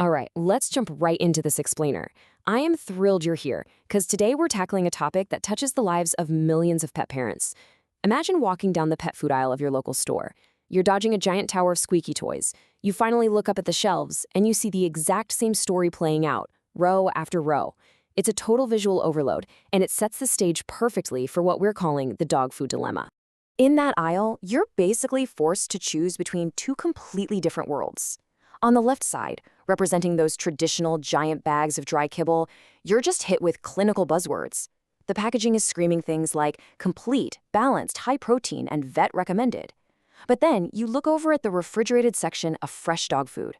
All right, let's jump right into this explainer. I am thrilled you're here, because today we're tackling a topic that touches the lives of millions of pet parents. Imagine walking down the pet food aisle of your local store. You're dodging a giant tower of squeaky toys. You finally look up at the shelves, and you see the exact same story playing out, row after row. It's a total visual overload, and it sets the stage perfectly for what we're calling the dog food dilemma. In that aisle, you're basically forced to choose between two completely different worlds. On the left side, representing those traditional giant bags of dry kibble, you're just hit with clinical buzzwords. The packaging is screaming things like complete, balanced, high protein, and vet recommended. But then you look over at the refrigerated section of fresh dog food.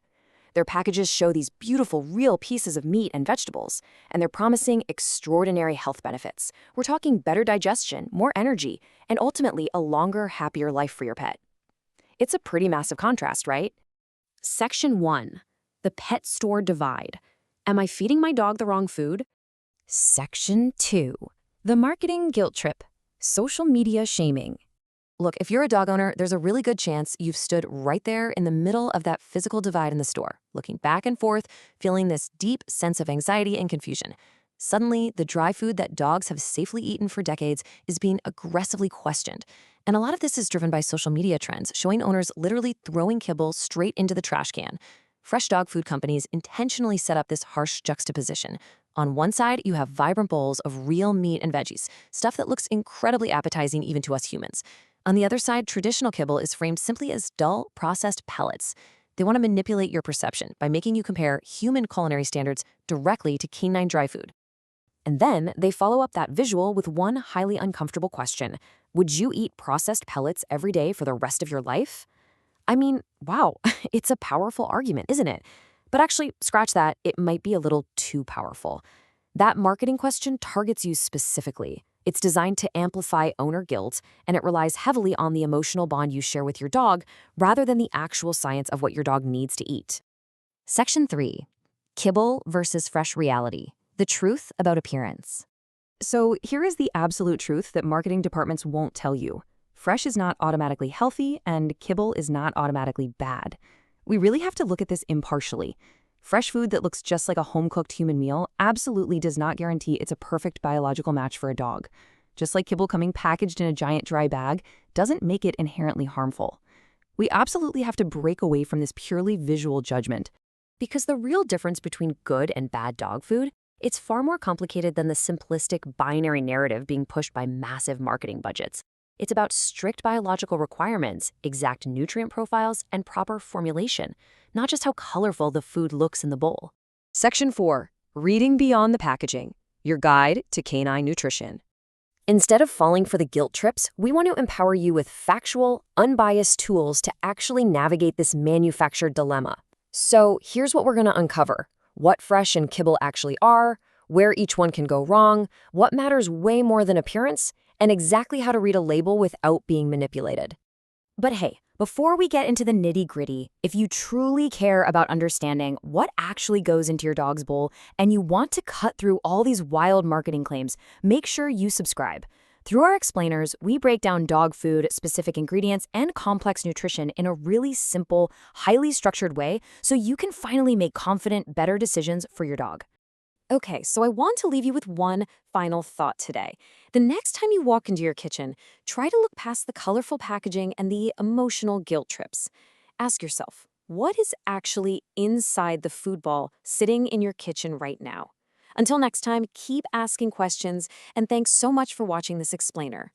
Their packages show these beautiful, real pieces of meat and vegetables, and they're promising extraordinary health benefits. We're talking better digestion, more energy, and ultimately a longer, happier life for your pet. It's a pretty massive contrast, right? Section 1. The Pet Store Divide. Am I feeding my dog the wrong food? Section 2. The Marketing Guilt Trip. Social Media Shaming. Look, if you're a dog owner, there's a really good chance you've stood right there in the middle of that physical divide in the store, looking back and forth, feeling this deep sense of anxiety and confusion. Suddenly, the dry food that dogs have safely eaten for decades is being aggressively questioned. And a lot of this is driven by social media trends, showing owners literally throwing kibble straight into the trash can. Fresh dog food companies intentionally set up this harsh juxtaposition. On one side, you have vibrant bowls of real meat and veggies, stuff that looks incredibly appetizing even to us humans. On the other side, traditional kibble is framed simply as dull, processed pellets. They want to manipulate your perception by making you compare human culinary standards directly to canine dry food. And then they follow up that visual with one highly uncomfortable question. Would you eat processed pellets every day for the rest of your life? I mean, wow, it's a powerful argument, isn't it? But actually, scratch that, it might be a little too powerful. That marketing question targets you specifically. It's designed to amplify owner guilt, and it relies heavily on the emotional bond you share with your dog rather than the actual science of what your dog needs to eat. Section 3. Kibble versus fresh reality. The truth about appearance. So here is the absolute truth that marketing departments won't tell you. Fresh is not automatically healthy, and kibble is not automatically bad. We really have to look at this impartially. Fresh food that looks just like a home-cooked human meal absolutely does not guarantee it's a perfect biological match for a dog. Just like kibble coming packaged in a giant dry bag doesn't make it inherently harmful. We absolutely have to break away from this purely visual judgment. Because the real difference between good and bad dog food, it's far more complicated than the simplistic binary narrative being pushed by massive marketing budgets. It's about strict biological requirements, exact nutrient profiles, and proper formulation, not just how colorful the food looks in the bowl. Section 4. Reading Beyond the Packaging. Your Guide to Canine Nutrition. Instead of falling for the guilt trips, we want to empower you with factual, unbiased tools to actually navigate this manufactured dilemma. So here's what we're going to uncover. What fresh and kibble actually are, where each one can go wrong, what matters way more than appearance, and exactly how to read a label without being manipulated. But hey, before we get into the nitty-gritty, if you truly care about understanding what actually goes into your dog's bowl and you want to cut through all these wild marketing claims, make sure you subscribe. Through our explainers, we break down dog food, specific ingredients, and complex nutrition in a really simple, highly structured way so you can finally make confident, better decisions for your dog. Okay, so I want to leave you with one final thought today. The next time you walk into your kitchen, try to look past the colorful packaging and the emotional guilt trips. Ask yourself, what is actually inside the food ball sitting in your kitchen right now? Until next time, keep asking questions, and thanks so much for watching this explainer.